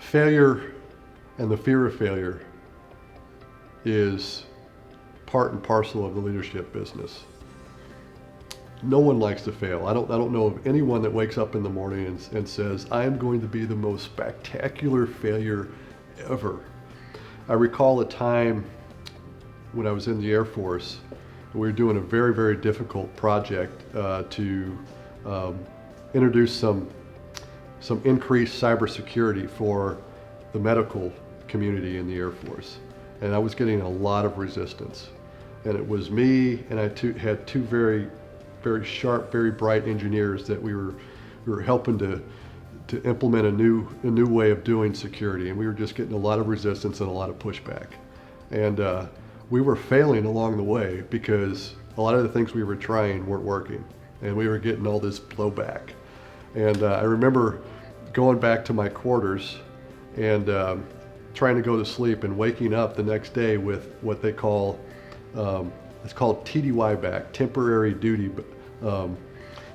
Failure and the fear of failure is part and parcel of the leadership business. No one likes to fail. I don't know of anyone that wakes up in the morning and says, I am going to be the most spectacular failure ever. I recall a time when I was in the Air Force. We were doing a very, very difficult project to introduce some increased cybersecurity for the medical community in the Air Force. And I was getting a lot of resistance. And it was me and I had two very, very sharp, very bright engineers that we were helping to implement a new way of doing security. And we were just getting a lot of resistance and a lot of pushback. And we were failing along the way because a lot of the things we were trying weren't working. And we were getting all this blowback. And I remember going back to my quarters and trying to go to sleep and waking up the next day with what they call, it's called TDY back, temporary duty.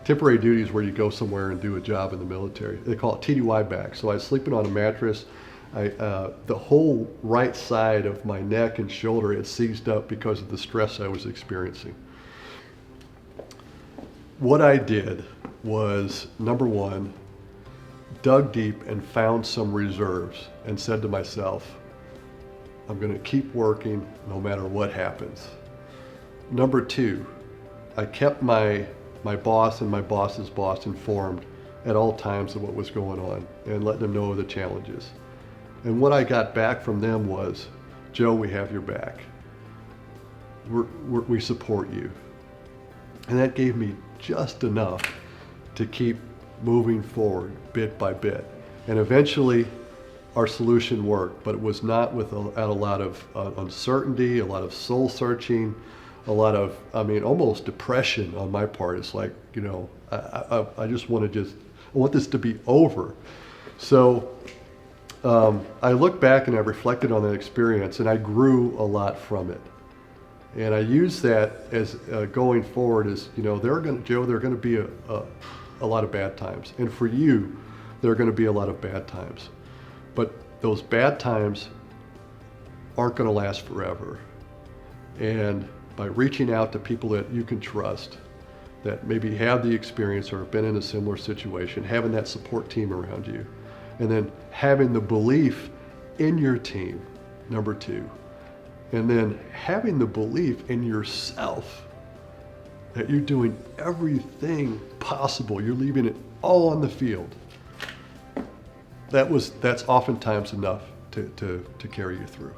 Temporary duty is where you go somewhere and do a job in the military. They call it TDY back. So I was sleeping on a mattress. The whole right side of my neck and shoulder had seized up because of the stress I was experiencing. What I did was, number one, dug deep and found some reserves and said to myself, I'm going to keep working no matter what happens. Number two, I kept my boss and my boss's boss informed at all times of what was going on and let them know of the challenges. And what I got back from them was, Joe, we have your back. We support you. And that gave me just enough to keep moving forward bit by bit. And eventually our solution worked, but it was not without a lot of uncertainty, a lot of soul searching, a lot of, almost depression on my part. It's like, I just want I want this to be over. So I look back and I reflected on that experience and I grew a lot from it. And I use that as going forward as, Joe, there are going to be a lot of bad times. And for you, there are going to be a lot of bad times. But those bad times aren't going to last forever. And by reaching out to people that you can trust, that maybe have the experience or have been in a similar situation, having that support team around you, and then having the belief in your team, number two, and then having the belief in yourself that you're doing everything possible, you're leaving it all on the field. That's oftentimes enough to carry you through.